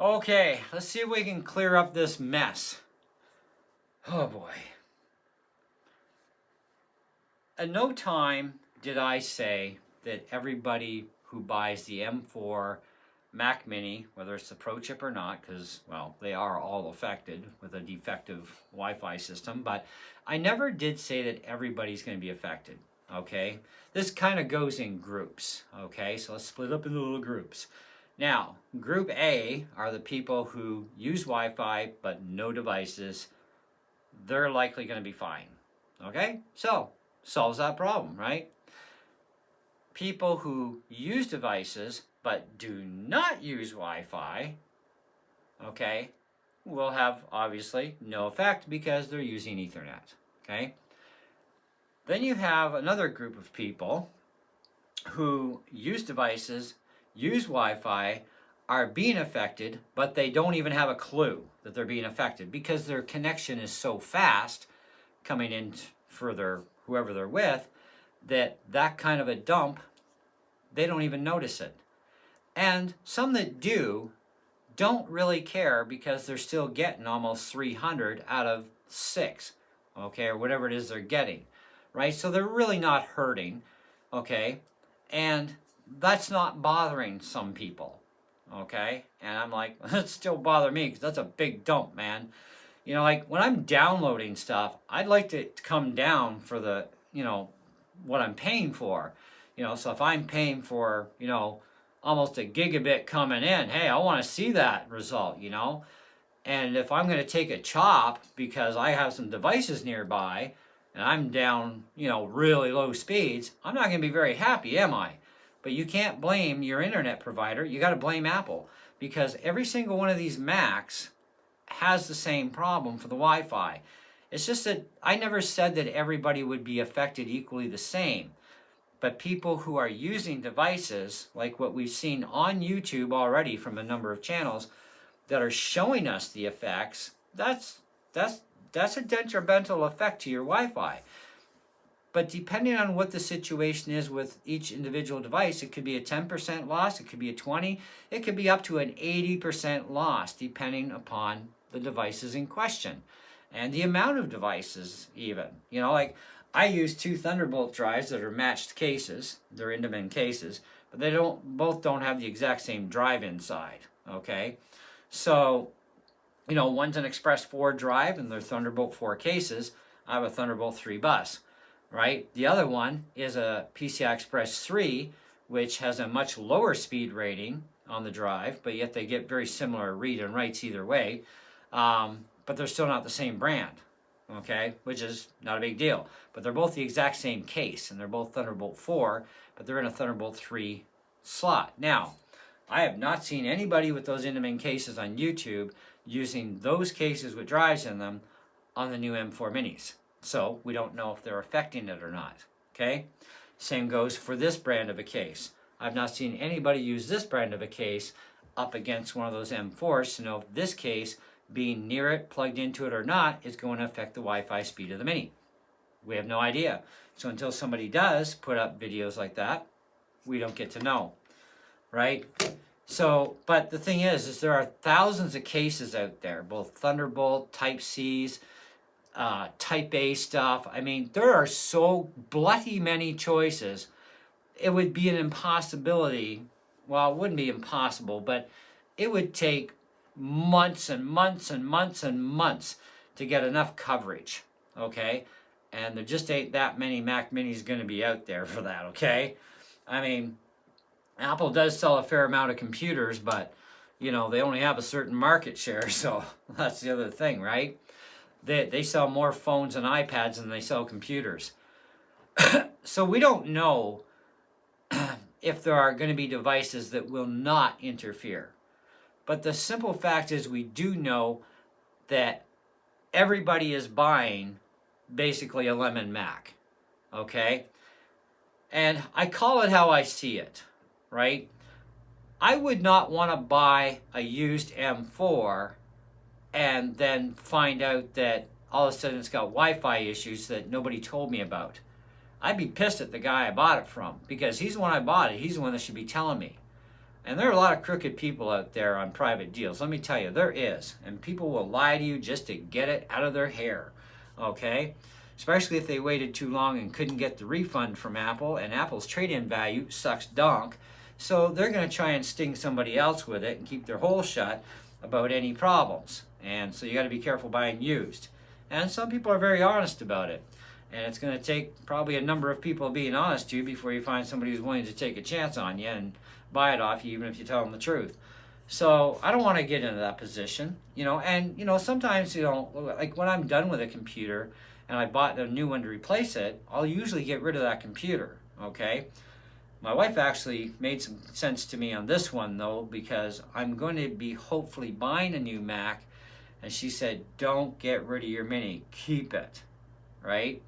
Okay, let's see if we can clear up this mess. Oh boy. At no time did I say that everybody who buys the M4 Mac Mini, whether it's the Pro chip or not, because, well, they are all affected with a defective Wi-Fi system, but I never did say that everybody's going to be affected, okay? This kind of goes in groups, okay? So let's split up into little groups. Now, Group A are the people who use Wi-Fi but no devices. They're likely going to be fine, okay? So, solves that problem, right? People who use devices but do not use Wi-Fi, okay, will have obviously no effect because they're using Ethernet, okay? Then you have another group of people who use devices, use Wi-Fi, are being affected, but they don't even have a clue that they're being affected because their connection is so fast coming in for their whoever they're with that kind of a dump, they don't even notice it. And some that do don't really care because they're still getting almost 300 out of 6, okay, or whatever it is they're getting, right? So they're really not hurting, okay? And that's not bothering some people, okay? And I'm like, that still bother me because that's a big dump, man. You know, like when I'm downloading stuff, I'd like to come down for the, what I'm paying for. So if I'm paying for, almost a gigabit coming in, hey, I want to see that result, And if I'm going to take a chop because I have some devices nearby and I'm down, really low speeds, I'm not going to be very happy, am I? But you can't blame your internet provider. You got to blame Apple because every single one of these Macs has the same problem for the Wi-Fi. It's just that I never said that everybody would be affected equally the same. But people who are using devices, like what we've seen on YouTube already from a number of channels that are showing us the effects, that's a detrimental effect to your Wi-Fi. But depending on what the situation is with each individual device, it could be a 10% loss, it could be a 20%, it could be up to an 80% loss, depending upon the devices in question. And the amount of devices even. Like I use 2 Thunderbolt drives that are matched cases. They're Intamin cases, but they both don't have the exact same drive inside, okay? So, one's an Express 4 drive and they're Thunderbolt 4 cases. I have a Thunderbolt 3 bus, right? The other one is a PCI Express 3, which has a much lower speed rating on the drive, but yet they get very similar read and writes either way, but they're still not the same brand. Okay, which is not a big deal. But they're both the exact same case, and they're both Thunderbolt 4, but they're in a Thunderbolt 3 slot. Now, I have not seen anybody with those Intamin cases on YouTube using those cases with drives in them on the new M4 Minis. So we don't know if they're affecting it or not. Okay? Same goes for this brand of a case. I've not seen anybody use this brand of a case up against one of those M4s to know if this case being near it, plugged into it or not, is going to affect the Wi-Fi speed of the Mini. We have no idea. So until somebody does put up videos like that, we don't get to know, right? So, but the thing is there are thousands of cases out there, both Thunderbolt, Type-Cs, Type A stuff. I mean, there are so bloody many choices. It would be an impossibility. Well, it wouldn't be impossible, but it would take months and months and months and months to get enough coverage, okay? And there just ain't that many Mac Minis going to be out there for that, okay? I mean, Apple does sell a fair amount of computers, but, they only have a certain market share, so that's the other thing, right? They sell more phones and iPads than they sell computers. So we don't know if there are going to be devices that will not interfere. But the simple fact is we do know that everybody is buying basically a lemon Mac, okay? And I call it how I see it, right? I would not want to buy a used M4 and then find out that all of a sudden it's got Wi-Fi issues that nobody told me about. I'd be pissed at the guy I bought it from because he's the one I bought it. He's the one that should be telling me. And there are a lot of crooked people out there on private deals. Let me tell you, there is. And people will lie to you just to get it out of their hair. Okay? Especially if they waited too long and couldn't get the refund from Apple, and Apple's trade-in value sucks donk. So they're going to try and sting somebody else with it and keep their hole shut about any problems. And so you got to be careful buying used. And some people are very honest about it. And it's going to take probably a number of people being honest to you before you find somebody who's willing to take a chance on you and buy it off you, even if you tell them the truth. So I don't want to get into that position, and sometimes, like when I'm done with a computer and I bought a new one to replace it, I'll usually get rid of that computer, okay? My wife actually made some sense to me on this one, though, because I'm going to be hopefully buying a new Mac, and she said, don't get rid of your Mini, keep it, right?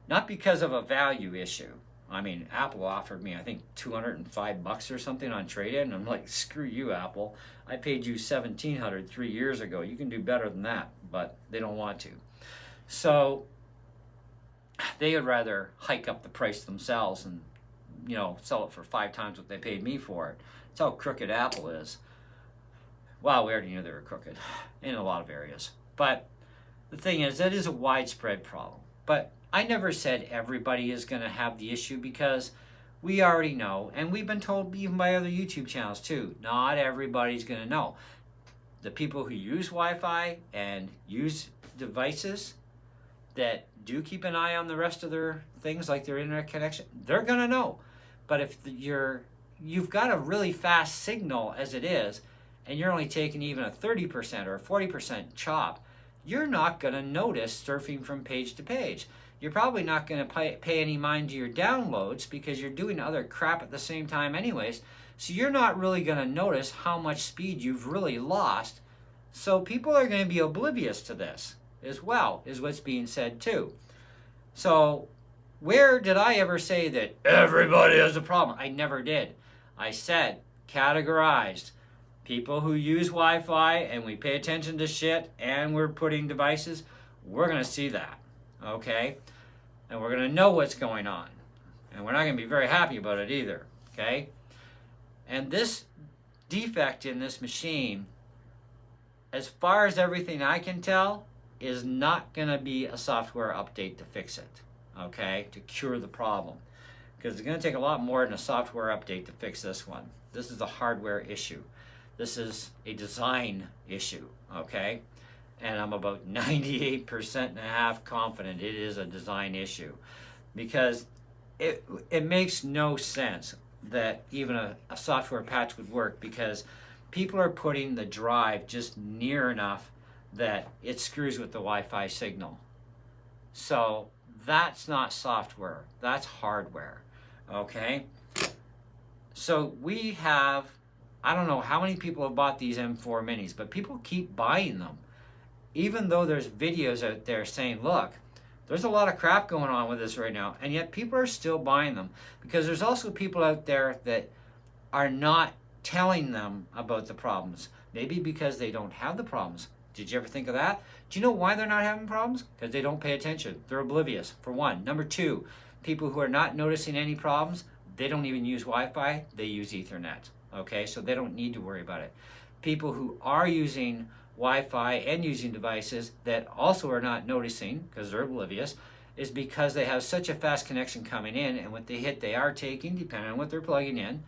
Not because of a value issue. I mean, Apple offered me, I think, $205 or something on trade-in. I'm like, screw you, Apple. I paid you $1,700 3 years ago. You can do better than that, but they don't want to. So they would rather hike up the price themselves and, sell it for 5 times what they paid me for it. That's how crooked Apple is. Well, we already knew they were crooked in a lot of areas. But the thing is, that is a widespread problem. But I never said everybody is going to have the issue, because we already know, and we've been told even by other YouTube channels too, not everybody's going to know. The people who use Wi-Fi and use devices that do keep an eye on the rest of their things, like their internet connection, they're going to know. But if you've got a really fast signal as it is, and you're only taking even a 30% or a 40% chop, you're not going to notice surfing from page to page. You're probably not going to pay any mind to your downloads because you're doing other crap at the same time anyways. So you're not really going to notice how much speed you've really lost. So people are going to be oblivious to this as well, is what's being said too. So where did I ever say that everybody has a problem? I never did. I said categorized. People who use Wi-Fi and we pay attention to shit and we're putting devices, we're going to see that, okay? And we're going to know what's going on. And we're not going to be very happy about it either, okay? And this defect in this machine, as far as everything I can tell, is not going to be a software update to fix it, okay? To cure the problem. Because it's going to take a lot more than a software update to fix this one. This is a hardware issue. This is a design issue, okay? And I'm about 98.5% confident it is a design issue, because it makes no sense that even a software patch would work, because people are putting the drive just near enough that it screws with the Wi-Fi signal. So that's not software, that's hardware, okay? So we have, I don't know how many people have bought these M4 minis, but people keep buying them. Even though there's videos out there saying, look, there's a lot of crap going on with this right now, and yet people are still buying them, because there's also people out there that are not telling them about the problems. Maybe because they don't have the problems. Did you ever think of that? Do you know why they're not having problems? Because they don't pay attention. They're oblivious, for one. Number two, people who are not noticing any problems, they don't even use Wi-Fi, they use Ethernet. Okay, so they don't need to worry about it. People who are using Wi-Fi and using devices that also are not noticing, because they're oblivious, is because they have such a fast connection coming in, and what they hit they are taking, depending on what they're plugging in,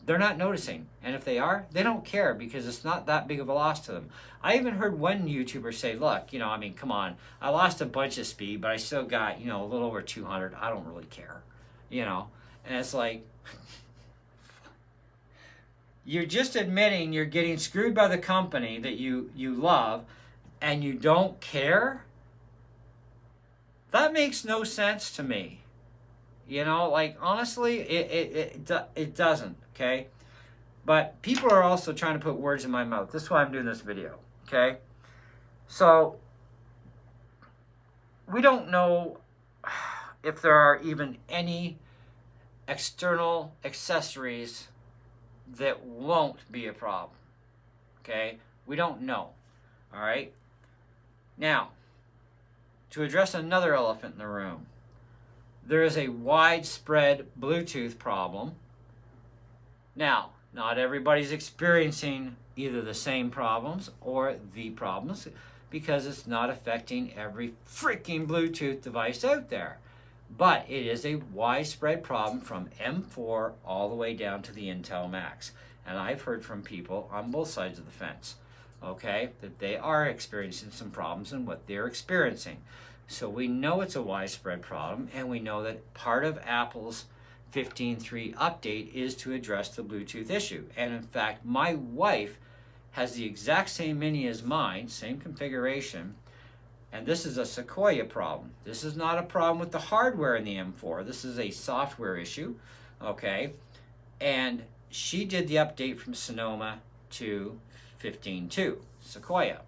they're not noticing. And if they are, they don't care, because it's not that big of a loss to them. I even heard one YouTuber say, look, come on, I lost a bunch of speed, but I still got, a little over 200. I don't really care, And it's like, you're just admitting you're getting screwed by the company that you love, and you don't care? That makes no sense to me. Honestly, it doesn't, okay? But people are also trying to put words in my mouth. This is why I'm doing this video, okay? So, we don't know if there are even any external accessories that won't be a problem, okay? We don't know, all right? Now, to address another elephant in the room, there is a widespread Bluetooth problem. Now, Not everybody's experiencing either the same problems or the problems because it's not affecting every freaking Bluetooth device out there. But it is a widespread problem from M4 all the way down to the Intel Macs. And I've heard from people on both sides of the fence, okay, that they are experiencing some problems in what they're experiencing. So we know it's a widespread problem, and we know that part of Apple's 15.3 update is to address the Bluetooth issue. And in fact, my wife has the exact same mini as mine, same configuration, and this is a Sequoia problem. This is not a problem with the hardware in the M4. This is a software issue, okay? And she did the update from Sonoma to 15.2, Sequoia.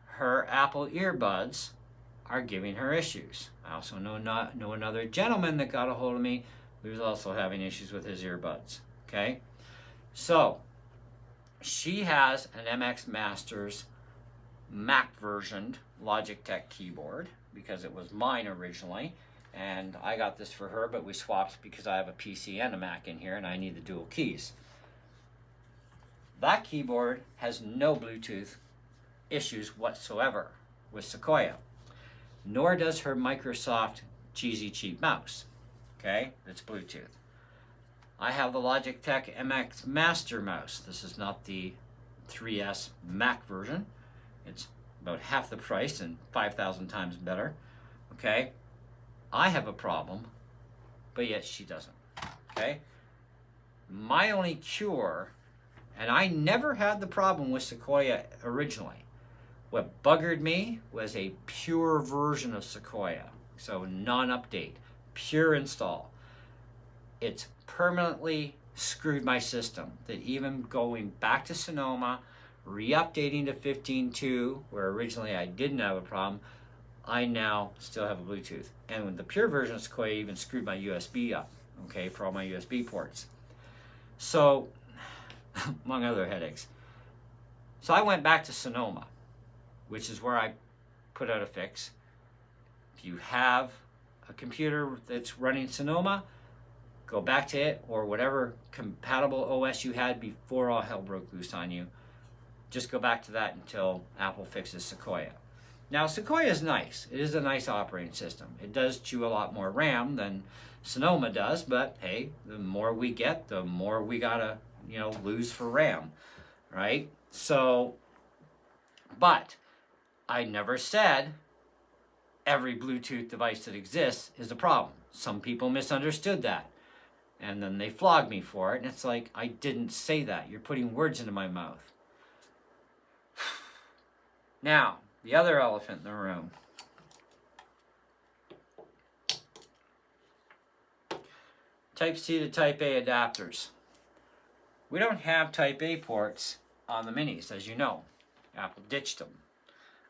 Her Apple earbuds are giving her issues. I also know another gentleman that got a hold of me who's also having issues with his earbuds, okay? So, she has an MX Masters Mac versioned Logitech keyboard because it was mine originally, and I got this for her, but we swapped because I have a PC and a Mac in here and I need the dual keys. That keyboard has no Bluetooth issues whatsoever with Sequoia, nor does her Microsoft cheesy cheap mouse, okay? It's Bluetooth. I have the Logitech MX Master mouse. This is not the 3S Mac version. It's about half the price and 5,000 times better, okay? I have a problem, but yet she doesn't, okay? My only cure, and I never had the problem with Sequoia originally. What buggered me was a pure version of Sequoia, so non-update, pure install. It's permanently screwed my system, that even going back to Sonoma, re-updating to 15.2, where originally I didn't have a problem, I now still have a Bluetooth. And with the pure version of Sequoia, even screwed my USB up, okay, for all my USB ports. So, among other headaches. So I went back to Sonoma, which is where I put out a fix. If you have a computer that's running Sonoma, go back to it, or whatever compatible OS you had before all hell broke loose on you. Just go back to that until Apple fixes Sequoia. Now, Sequoia is nice. It is a nice operating system. It does chew a lot more RAM than Sonoma does, but hey, the more we get, the more we gotta, lose for RAM, right? So, but I never said every Bluetooth device that exists is a problem. Some people misunderstood that, and then they flogged me for it, and it's like, I didn't say that. You're putting words into my mouth. Now, the other elephant in the room. Type-C to Type-A adapters. We don't have Type-A ports on the minis, as you know. Apple ditched them.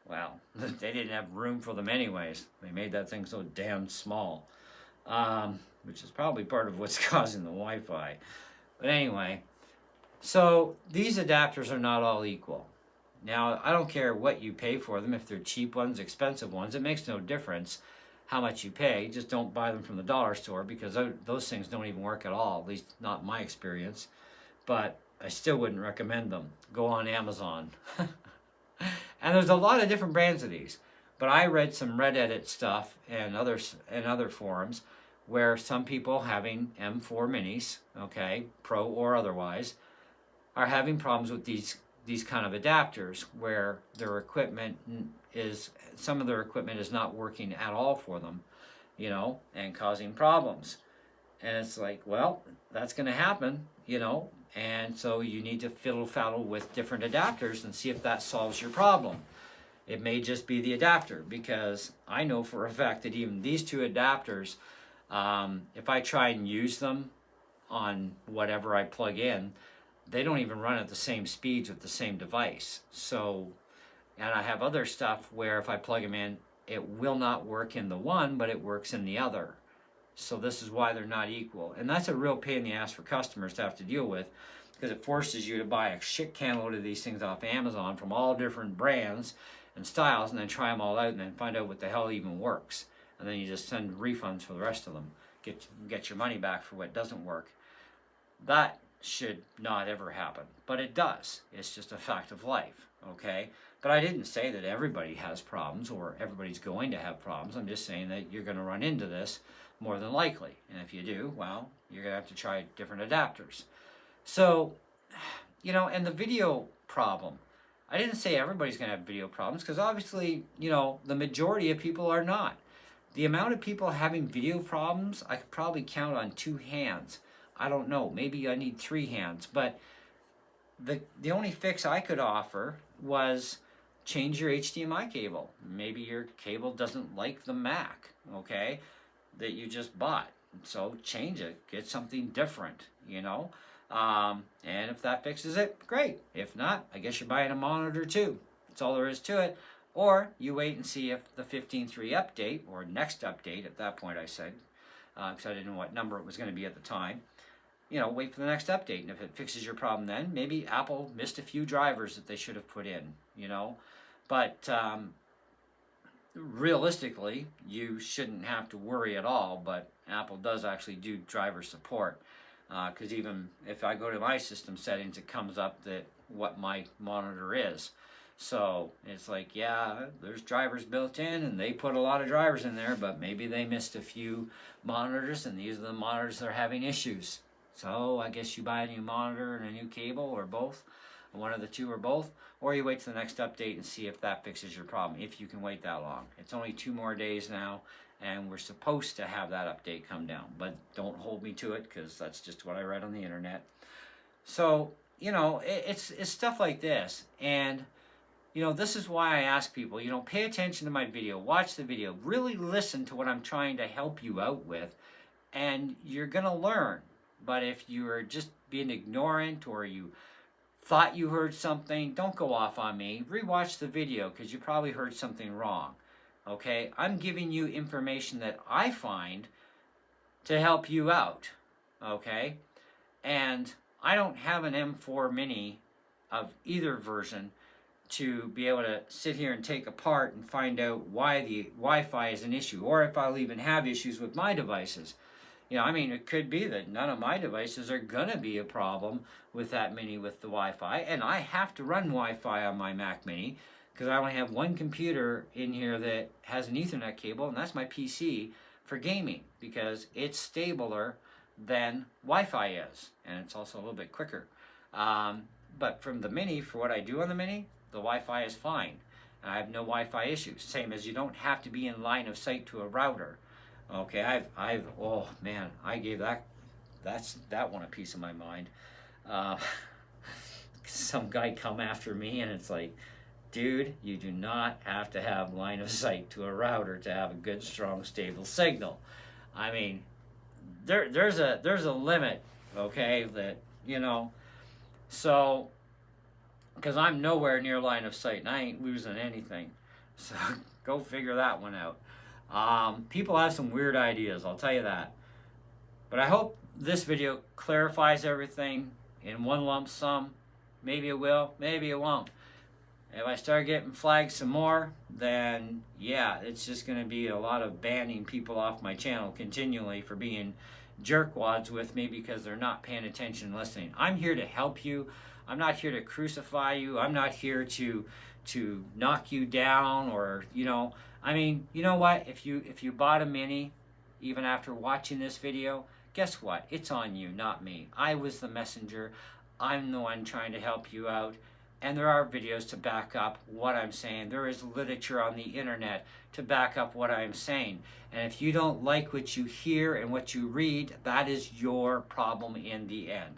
Well, they didn't have room for them anyways. They made that thing so damn small, which is probably part of what's causing the Wi-Fi. But anyway, so these adapters are not all equal. Now, I don't care what you pay for them, if they're cheap ones, expensive ones, it makes no difference how much you pay. Just don't buy them from the dollar store, because those things don't even work at all, at least not in my experience. But I still wouldn't recommend them. Go on Amazon. And there's a lot of different brands of these. But I read some Reddit stuff and other forums where some people having M4 minis, okay, Pro or otherwise, are having problems with these kind of adapters where some of their equipment is not working at all for them, and causing problems. And it's like, well, that's going to happen, and so you need to fiddle-faddle with different adapters and see if that solves your problem. It may just be the adapter, because I know for a fact that even these two adapters, if I try and use them on whatever I plug in, they don't even run at the same speeds with the same device. So, and I have other stuff where if I plug them in, it will not work in the one, but it works in the other. So this is why they're not equal. And that's a real pain in the ass for customers to have to deal with, because it forces you to buy a shit can load of these things off Amazon from all different brands and styles, and then try them all out and then find out what the hell even works. And then you just send refunds for the rest of them. Get your money back for what doesn't work. That should not ever happen, but it does. It's just a fact of life, okay? But I didn't say that everybody has problems or everybody's going to have problems. I'm just saying that you're going to run into this more than likely. And if you do, well, you're going to have to try different adapters. So, and the video problem, I didn't say everybody's going to have video problems, because obviously, the majority of people are not. The amount of people having video problems, I could probably count on 2 hands. I don't know, maybe I need 3 hands, but the only fix I could offer was change your HDMI cable. Maybe your cable doesn't like the Mac, okay, that you just bought. So change it, get something different, and if that fixes it, great. If not, I guess you're buying a monitor too. That's all there is to it. Or you wait and see if the 15.3 update, or next update at that point I said, because I didn't know what number it was going to be at the time, wait for the next update. And if it fixes your problem then, maybe Apple missed a few drivers that they should have put in, But realistically, you shouldn't have to worry at all, but Apple does actually do driver support. Because even if I go to my system settings, it comes up that what my monitor is. So it's like, yeah, there's drivers built in, and they put a lot of drivers in there, but maybe they missed a few monitors, and these are the monitors that are having issues. So I guess you buy a new monitor and a new cable, or both, one of the two or both, or you wait till the next update and see if that fixes your problem, if you can wait that long. It's only 2 more days now, and we're supposed to have that update come down, but don't hold me to it, because that's just what I read on the internet. So, it's stuff like this, and this is why I ask people, pay attention to my video, watch the video, really listen to what I'm trying to help you out with, and you're going to learn. But if you're just being ignorant, or you thought you heard something, don't go off on me. Rewatch the video, because you probably heard something wrong. Okay? I'm giving you information that I find to help you out. Okay? And I don't have an M4 Mini of either version to be able to sit here and take apart and find out why the Wi-Fi is an issue, or if I'll even have issues with my devices. It could be that none of my devices are going to be a problem with that Mini with the Wi-Fi, and I have to run Wi-Fi on my Mac Mini, because I only have one computer in here that has an Ethernet cable, and that's my PC for gaming, because it's stabler than Wi-Fi is, and it's also a little bit quicker. But from the Mini, for what I do on the Mini, the Wi-Fi is fine. I have no Wi-Fi issues. Same as you don't have to be in line of sight to a router. Okay, oh man, I gave that one a piece of my mind. Some guy come after me, and it's like, dude, you do not have to have line of sight to a router to have a good, strong, stable signal. There's a limit, okay, that, so, because I'm nowhere near line of sight, and I ain't losing anything, so go figure that one out. People have some weird ideas, I'll tell you that. But I hope this video clarifies everything in one lump sum. Maybe it will, maybe it won't. If I start getting flagged some more, then yeah, it's just going to be a lot of banning people off my channel continually for being jerkwads with me because they're not paying attention and listening. I'm here to help you. I'm not here to crucify you. I'm not here to knock you down, or, you know what? If you bought a Mini, even after watching this video, guess what? It's on you, not me. I was the messenger. I'm the one trying to help you out. And there are videos to back up what I'm saying. There is literature on the internet to back up what I'm saying. And if you don't like what you hear and what you read, that is your problem in the end.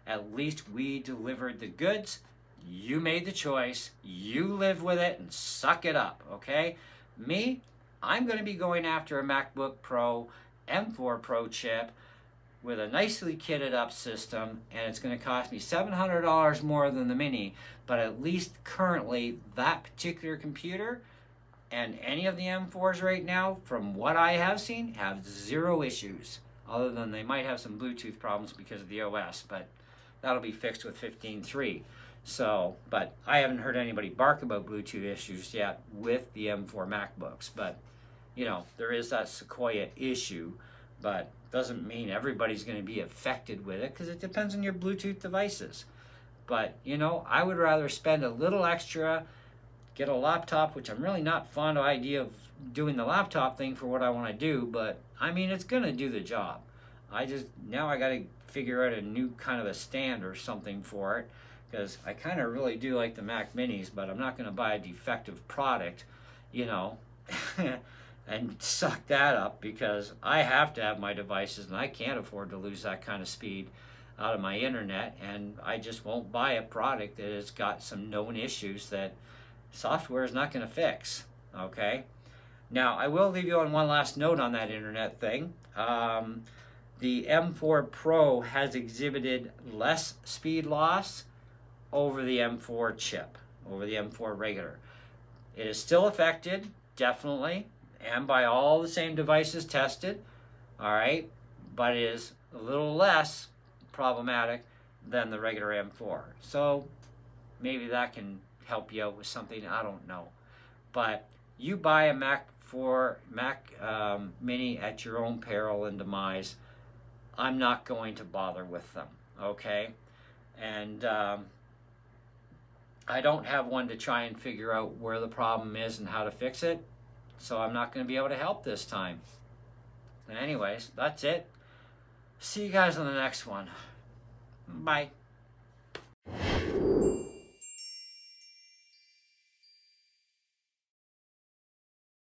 At least we delivered the goods. You made the choice. You live with it and suck it up, okay? Me, I'm going to be going after a MacBook Pro M4 Pro chip with a nicely kitted up system, and it's going to cost me $700 more than the Mini, but at least currently that particular computer and any of the M4s right now, from what I have seen, have zero issues, other than they might have some Bluetooth problems because of the OS, but that'll be fixed with 15.3. So, but I haven't heard anybody bark about Bluetooth issues yet with the M4 MacBooks, but, you know, there is that Sequoia issue, but Doesn't mean everybody's going to be affected with it, because it depends on your Bluetooth devices. But, you know, I would rather spend a little extra, get a laptop, which I'm really not fond of the idea of doing the laptop thing for what I want to do, but I mean, it's going to do the job. Now I got to figure out a new kind of a stand or something for it, because I kind of really do like the Mac Minis, but I'm not going to buy a defective product, you know, and suck that up, because I have to have my devices and I can't afford to lose that kind of speed out of my internet, and I just won't buy a product that has got some known issues that software is not going to fix. Okay, now I will leave you on one last note on that internet thing. The M4 Pro has exhibited less speed loss over the M4 chip, over the M4 regular. It is still affected, definitely, and by all the same devices tested, all right, but it is a little less problematic than the regular M4. So maybe that can help you out with something, I don't know. But you buy a Mac Mini at your own peril and demise. I'm not going to bother with them, okay? And I don't have one to try and figure out where the problem is and how to fix it, so I'm not going to be able to help this time. And anyways, that's it. See you guys on the next one. Bye.